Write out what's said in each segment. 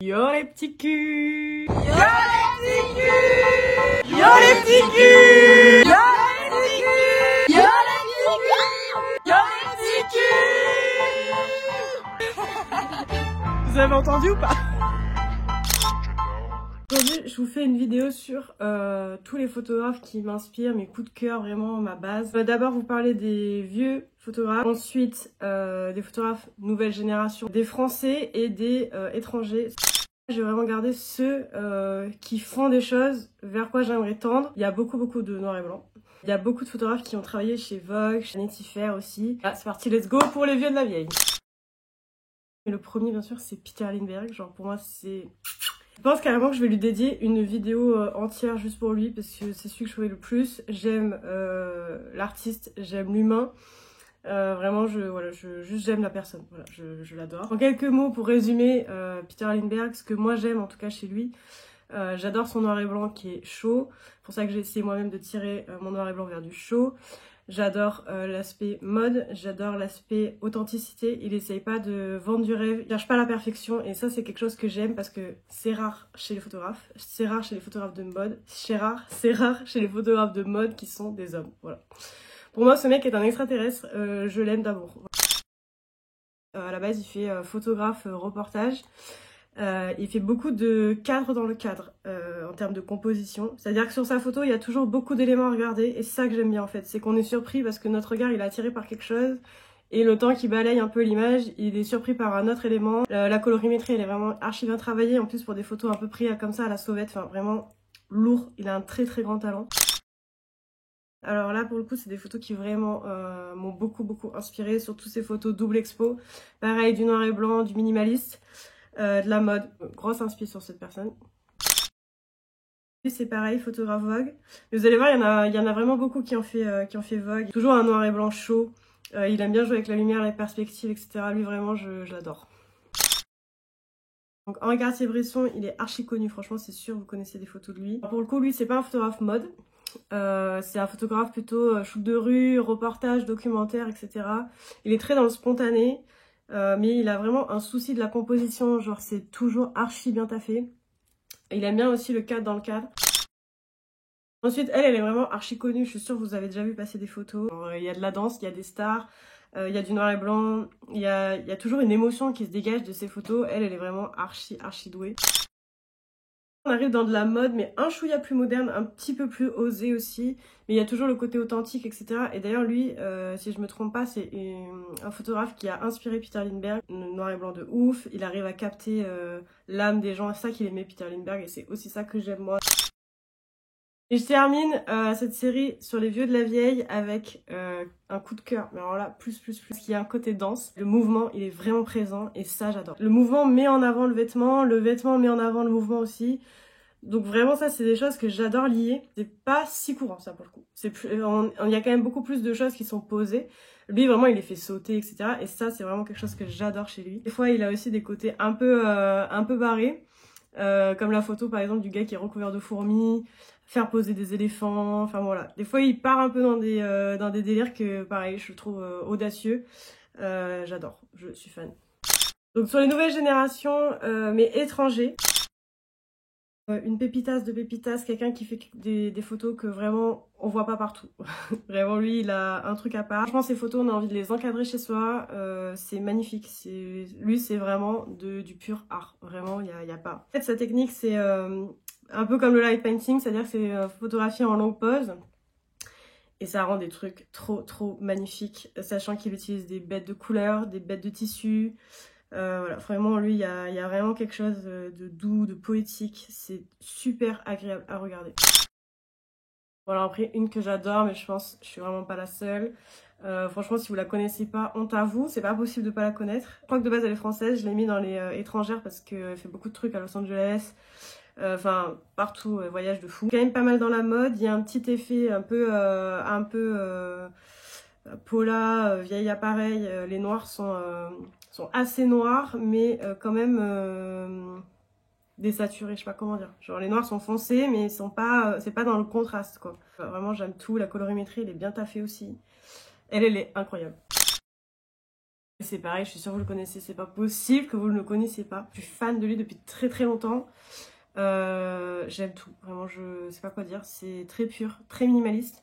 Yo les petits culs! Yo les petits culs! Yo les petits culs! Yo les petits culs! Yo les petits culs! Yo les petits culs! Vous avez entendu ou pas? Aujourd'hui, je vous fais une vidéo sur tous les photographes qui m'inspirent, mes coups de cœur, vraiment ma base. D'abord vous parler des vieux photographes, ensuite des photographes nouvelle génération, des Français et des étrangers. J'ai vraiment gardé ceux qui font des choses vers quoi j'aimerais tendre. Il y a beaucoup de noir et blanc. Il y a beaucoup de photographes qui ont travaillé chez Vogue, chez Vanity Fair aussi. Ah, c'est parti, let's go pour les vieux de la vieille. Et le premier bien sûr c'est Peter Lindbergh, genre pour moi c'est... Je pense carrément que je vais lui dédier une vidéo entière juste pour lui parce que c'est celui que je trouvais le plus. J'aime l'artiste, j'aime l'humain. Vraiment, j'aime la personne. Voilà, je l'adore. En quelques mots pour résumer Peter Lindbergh, ce que moi j'aime en tout cas chez lui. J'adore son noir et blanc qui est chaud. C'est pour ça que j'ai essayé moi-même de tirer mon noir et blanc vers du chaud. J'adore l'aspect mode, j'adore l'aspect authenticité. Il essaye pas de vendre du rêve, il cherche pas la perfection et ça c'est quelque chose que j'aime parce que c'est rare chez les photographes. C'est rare chez les photographes de mode. C'est rare chez les photographes de mode qui sont des hommes. Voilà. Pour moi ce mec est un extraterrestre, je l'aime d'amour. À la base il fait photographe reportage. Il fait beaucoup de cadres dans le cadre en termes de composition. C'est-à-dire que sur sa photo, il y a toujours beaucoup d'éléments à regarder et c'est ça que j'aime bien en fait. C'est qu'on est surpris parce que notre regard il est attiré par quelque chose et le temps qu'il balaye un peu l'image, il est surpris par un autre élément. La colorimétrie elle est vraiment archi bien travaillée en plus pour des photos un peu prises comme ça à la sauvette. Enfin vraiment lourd, il a un très grand talent. Alors là pour le coup c'est des photos qui vraiment m'ont beaucoup inspiré, surtout ces photos double expo. Pareil du noir et blanc, du minimaliste. De la mode, grosse inspiration sur cette personne. C'est pareil, photographe Vogue. Mais vous allez voir, il y en a vraiment beaucoup qui ont fait Vogue. Toujours un noir et blanc chaud. Il aime bien jouer avec la lumière, les perspectives, etc. Lui vraiment, je l'adore. Donc Henri Cartier-Bresson, il est archi connu, franchement c'est sûr, vous connaissez des photos de lui. Pour le coup, lui c'est pas un photographe mode. C'est un photographe plutôt shoot de rue, reportage, documentaire, etc. Il est très dans le spontané. Mais il a vraiment un souci de la composition, genre c'est toujours archi bien taffé. Il aime bien aussi le cadre dans le cadre. Ensuite, elle est vraiment archi connue, je suis sûre que vous avez déjà vu passer des photos. Il y a de la danse, il y a des stars, il y a du noir et blanc, il y a toujours une émotion qui se dégage de ces photos. Elle est vraiment archi douée. On arrive dans de la mode, mais un chouïa plus moderne, un petit peu plus osé aussi. Mais il y a toujours le côté authentique, etc. Et d'ailleurs, lui, si je me trompe pas, c'est un photographe qui a inspiré Peter Lindbergh. Noir et blanc de ouf, il arrive à capter l'âme des gens. C'est ça qu'il aimait Peter Lindbergh et c'est aussi ça que j'aime moi. Et je termine cette série sur les vieux de la vieille avec un coup de cœur. Mais alors là, plus. Parce qu'il y a un côté danse. Le mouvement, il est vraiment présent et ça, j'adore. Le mouvement met en avant le vêtement met en avant le mouvement aussi. Donc vraiment, ça, c'est des choses que j'adore lier. C'est pas si courant, ça, pour le coup. Il y a quand même beaucoup plus de choses qui sont posées. Lui, vraiment, il les fait sauter, etc. Et ça, c'est vraiment quelque chose que j'adore chez lui. Des fois, il a aussi des côtés un peu barrés. Comme la photo par exemple du gars qui est recouvert de fourmis, faire poser des éléphants, enfin voilà. Des fois il part un peu dans des délires que pareil je trouve audacieux. J'adore, je suis fan. Donc sur les nouvelles générations, mais étrangers, une pépitasse de pépitas, quelqu'un qui fait des photos que vraiment on voit pas partout. Vraiment lui il a un truc à part. Franchement ces photos on a envie de les encadrer chez soi, c'est magnifique. Lui c'est vraiment du pur art, vraiment il y a pas. En fait sa technique c'est un peu comme le light painting, c'est-à-dire que c'est photographié en longue pause. Et ça rend des trucs trop magnifiques, sachant qu'il utilise des bêtes de couleurs, des bêtes de tissu. Voilà, vraiment lui il y a vraiment quelque chose de doux, de poétique, c'est super agréable à regarder. Voilà, après une que j'adore mais je pense que je suis vraiment pas la seule. Franchement si vous la connaissez pas, honte à vous, c'est pas possible de pas la connaître. Je crois que de base elle est française, je l'ai mis dans les étrangères parce qu'elle fait beaucoup de trucs à Los Angeles. Enfin partout, voyage de fou. Quand même pas mal dans la mode, il y a un petit effet un peu Paula, vieil appareil, les noirs sont assez noirs, mais quand même désaturés, je sais pas comment dire. Genre les noirs sont foncés, mais c'est pas dans le contraste quoi. Vraiment j'aime tout, la colorimétrie elle est bien taffée aussi. Elle est incroyable. C'est pareil, je suis sûre que vous le connaissez, c'est pas possible que vous ne le connaissiez pas. Je suis fan de lui depuis très très longtemps. J'aime tout, vraiment je sais pas quoi dire, c'est très pur, très minimaliste.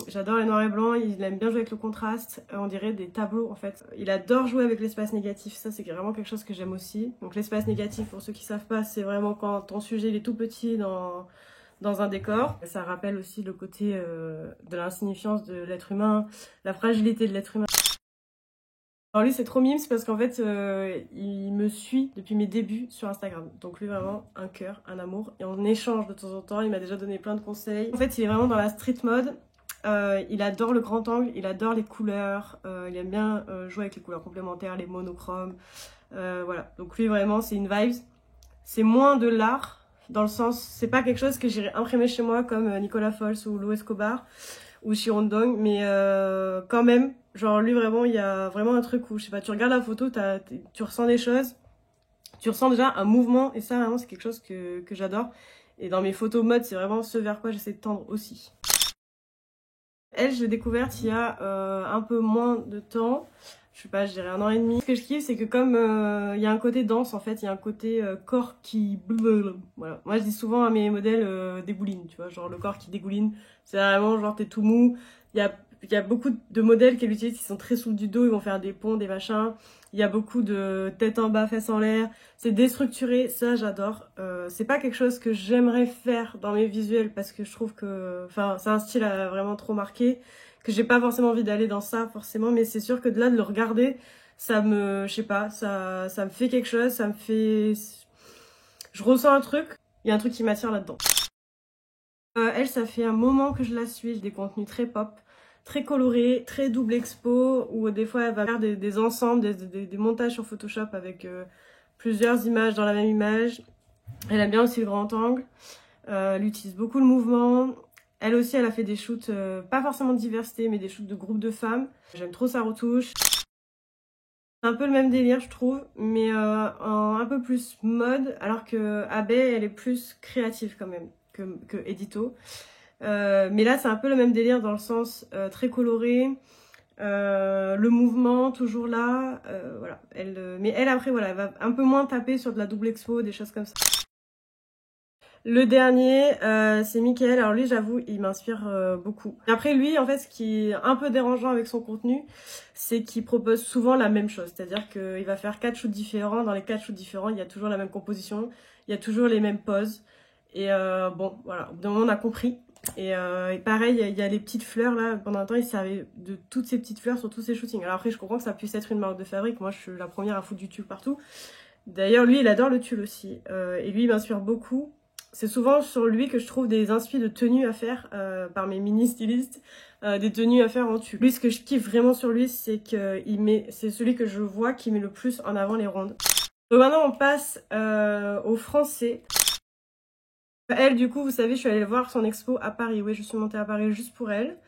J'adore les noirs et blancs, il aime bien jouer avec le contraste, on dirait des tableaux en fait. Il adore jouer avec l'espace négatif, ça c'est vraiment quelque chose que j'aime aussi. Donc l'espace négatif, pour ceux qui savent pas, c'est vraiment quand ton sujet il est tout petit dans un décor. Ça rappelle aussi le côté de l'insignifiance de l'être humain, la fragilité de l'être humain. Alors lui c'est trop mime, c'est parce qu'en fait il me suit depuis mes débuts sur Instagram. Donc lui vraiment un cœur, un amour. Et on échange de temps en temps, il m'a déjà donné plein de conseils. En fait il est vraiment dans la street mode. Il adore le grand angle, il adore les couleurs, il aime bien jouer avec les couleurs complémentaires, les monochromes. Voilà, donc lui vraiment c'est une vibe. C'est moins de l'art, dans le sens, c'est pas quelque chose que j'irais imprimer chez moi comme Nicolas Fols ou Lo Escobar ou Sharon Dong, mais quand même, genre lui vraiment, il y a vraiment un truc où, je sais pas, tu regardes la photo, tu ressens des choses, tu ressens déjà un mouvement, et ça vraiment c'est quelque chose que j'adore. Et dans mes photos mode, c'est vraiment ce vers quoi j'essaie de tendre aussi. Elle, je l'ai découverte il y a un peu moins de temps, je sais pas, je dirais 1 an et demi. Ce que je kiffe, c'est que comme il y a un côté danse en fait, il y a un côté corps qui... Voilà. Moi je dis souvent à mes modèles dégouline, tu vois, genre le corps qui dégouline, c'est vraiment genre t'es tout mou. Il y a beaucoup de modèles qu'elle utilise qui sont très souples du dos, ils vont faire des ponts, des machins. Il y a beaucoup de tête en bas, fesses en l'air. C'est déstructuré, ça j'adore. C'est pas quelque chose que j'aimerais faire dans mes visuels parce que je trouve que... Enfin, c'est un style vraiment trop marqué, que j'ai pas forcément envie d'aller dans ça forcément, mais c'est sûr que de là de le regarder, ça me... Je sais pas, ça me fait quelque chose, ça me fait... Je ressens un truc, il y a un truc qui m'attire là-dedans. Elle, ça fait un moment que je la suis, j'ai des contenus très pop, très colorés, très double expo, où des fois elle va faire des ensembles, des montages sur Photoshop avec plusieurs images dans la même image. Elle aime bien aussi le grand angle, elle utilise beaucoup le mouvement. Elle aussi, elle a fait des shoots, pas forcément de diversité, mais des shoots de groupes de femmes. J'aime trop sa retouche. C'est un peu le même délire, je trouve, mais en un peu plus mode, alors que Abe, elle est plus créative quand même que Edito. Mais là, c'est un peu le même délire dans le sens très coloré, le mouvement toujours là, voilà. Mais elle, après, voilà, elle va un peu moins taper sur de la double expo, des choses comme ça. Le dernier, c'est Mickaël. Alors lui, j'avoue, il m'inspire beaucoup. Après lui, en fait, ce qui est un peu dérangeant avec son contenu, c'est qu'il propose souvent la même chose. C'est-à-dire qu'il va faire 4 shoots différents. Dans les 4 shoots différents, il y a toujours la même composition, il y a toujours les mêmes poses. Et bon, voilà, au bout d'un moment, on a compris. Et pareil, il y a les petites fleurs là. Pendant un temps, il servait de toutes ces petites fleurs sur tous ses shootings. Alors après, je comprends que ça puisse être une marque de fabrique. Moi, je suis la première à foutre du tulle partout. D'ailleurs, lui, il adore le tulle aussi. Et lui, il m'inspire beaucoup. C'est souvent sur lui que je trouve des inspi de tenues à faire par mes mini-stylistes, des tenues à faire en tulle. Lui, ce que je kiffe vraiment sur lui, c'est c'est celui que je vois qui met le plus en avant les rondes. Donc maintenant, on passe au français. Elle, du coup, vous savez, je suis allée voir son expo à Paris. Oui, je suis montée à Paris juste pour elle.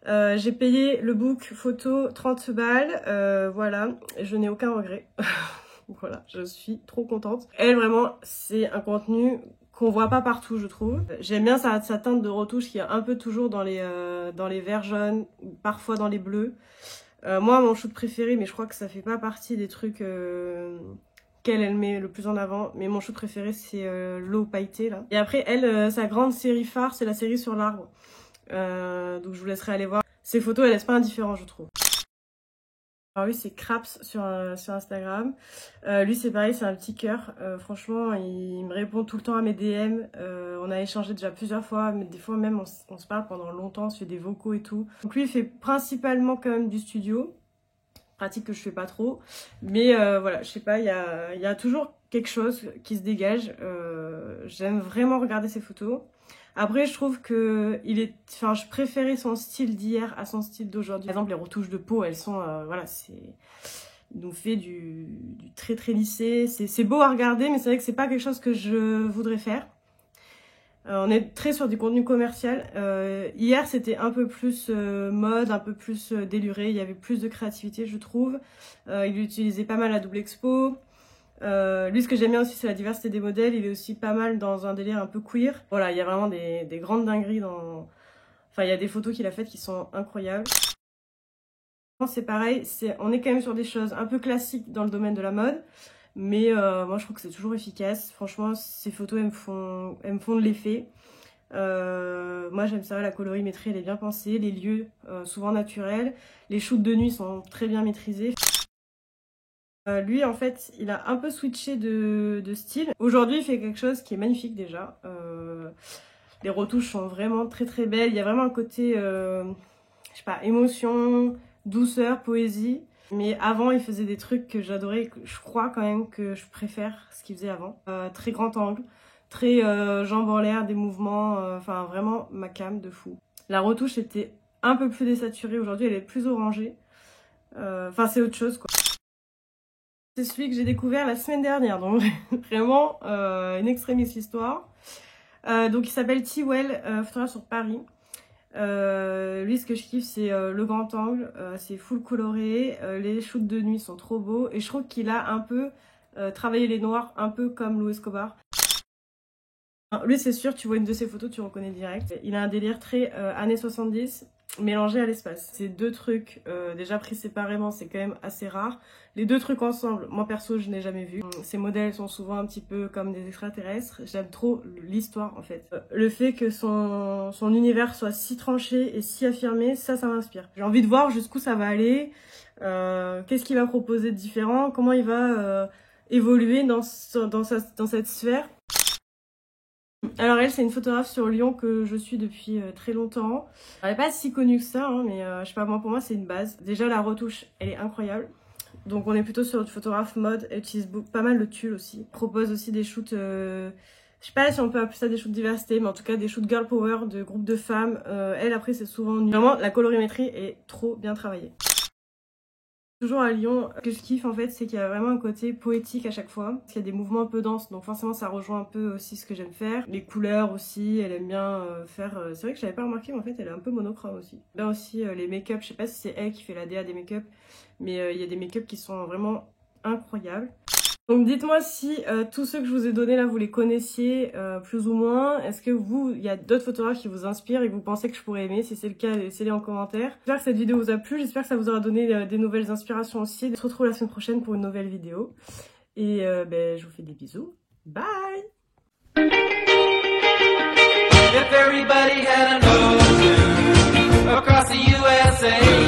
J'ai payé le book photo 30 balles, voilà, je n'ai aucun regret. Voilà, je suis trop contente. Elle, vraiment, c'est un contenu qu'on voit pas partout, je trouve. J'aime bien sa teinte de retouche qui est un peu toujours dans les verts jaunes, ou parfois dans les bleus. Moi, mon shoot préféré, mais je crois que ça fait pas partie des trucs qu'elle met le plus en avant, mais mon shoot préféré, c'est l'eau pailletée, là. Et après, elle, sa grande série phare, c'est la série sur l'arbre. Donc je vous laisserai aller voir. Ces photos, elles laissent pas indifférent, je trouve. Alors lui, c'est Craps sur Instagram. Lui, c'est pareil, c'est un petit cœur. Franchement, il me répond tout le temps à mes DM. On a échangé déjà plusieurs fois, mais des fois même, on se parle pendant longtemps, on se fait des vocaux et tout. Donc lui, il fait principalement quand même du studio. Pratique que je fais pas trop. Mais voilà, je sais pas, il y a toujours quelque chose qui se dégage. J'aime vraiment regarder ses photos. Après, je trouve que je préférais son style d'hier à son style d'aujourd'hui. Par exemple, les retouches de peau, elles sont, voilà, il nous fait du très très lissé. C'est beau à regarder, mais c'est vrai que c'est pas quelque chose que je voudrais faire. On est très sur du contenu commercial. Hier, c'était un peu plus mode, un peu plus déluré. Il y avait plus de créativité, je trouve. Il utilisait pas mal la double expo. Lui, ce que j'aime bien aussi, c'est la diversité des modèles. Il est aussi pas mal dans un délire un peu queer. Voilà, il y a vraiment des grandes dingueries dans... Enfin, il y a des photos qu'il a faites qui sont incroyables. C'est pareil, on est quand même sur des choses un peu classiques dans le domaine de la mode, mais moi je trouve que c'est toujours efficace. Franchement, ces photos elles me font de l'effet. Moi j'aime ça, la colorimétrie elle est bien pensée, les lieux souvent naturels, les shoots de nuit sont très bien maîtrisés. Lui en fait il a un peu switché de style. Aujourd'hui il fait quelque chose qui est magnifique déjà. Les retouches sont vraiment très très belles, il y a vraiment un côté je sais pas, émotion, douceur, poésie. Mais avant, il faisait des trucs que j'adorais, que je crois quand même que je préfère ce qu'il faisait avant. Très grand angle, très jambes en l'air, des mouvements, enfin vraiment ma cam de fou. La retouche était un peu plus désaturée, aujourd'hui elle est plus orangée. Enfin c'est autre chose quoi. C'est celui que j'ai découvert la semaine dernière, donc vraiment une extrémiste histoire. Donc il s'appelle T-Well, photographe sur Paris. Lui ce que je kiffe c'est le grand angle, c'est full coloré, les shoots de nuit sont trop beaux et je trouve qu'il a un peu travaillé les noirs, un peu comme Lou Escobar. Alors, lui c'est sûr, tu vois une de ses photos, tu reconnais direct. Il a un délire très années 70 mélangé à l'espace. Ces deux trucs déjà pris séparément c'est quand même assez rare. Les deux trucs ensemble, moi perso je n'ai jamais vu. Ces modèles sont souvent un petit peu comme des extraterrestres. J'aime trop l'histoire en fait. Le fait que son univers soit si tranché et si affirmé, ça m'inspire. J'ai envie de voir jusqu'où ça va aller, qu'est-ce qu'il va proposer de différent, comment il va évoluer dans cette sphère. Alors elle c'est une photographe sur Lyon que je suis depuis très longtemps. Elle n'est pas si connue que ça hein, mais je sais pas, moi pour moi c'est une base. Déjà la retouche elle est incroyable. Donc on est plutôt sur du photographe mode, elle utilise pas mal le tulle aussi. Elle propose aussi des shoots, je sais pas si on peut appeler ça des shoots diversité, mais en tout cas des shoots girl power de groupes de femmes. Elle après c'est souvent nu. Vraiment la colorimétrie est trop bien travaillée. Toujours à Lyon, ce que je kiffe en fait c'est qu'il y a vraiment un côté poétique à chaque fois. Parce qu'il y a des mouvements un peu denses donc forcément ça rejoint un peu aussi ce que j'aime faire. Les couleurs aussi, elle aime bien faire... c'est vrai que j'avais pas remarqué mais en fait elle est un peu monochrome aussi. Bien aussi les make-up, je sais pas si c'est elle qui fait la DA des make-up. Mais il y a des make-up qui sont vraiment incroyables. Donc dites-moi si tous ceux que je vous ai donnés là vous les connaissiez plus ou moins. Est-ce que il y a d'autres photographes qui vous inspirent et que vous pensez que je pourrais aimer? Si c'est le cas, laissez-les en commentaire. J'espère que cette vidéo vous a plu, j'espère que ça vous aura donné des nouvelles inspirations aussi. On se retrouve la semaine prochaine pour une nouvelle vidéo. Et je vous fais des bisous. Bye! If everybody had a nose across the USA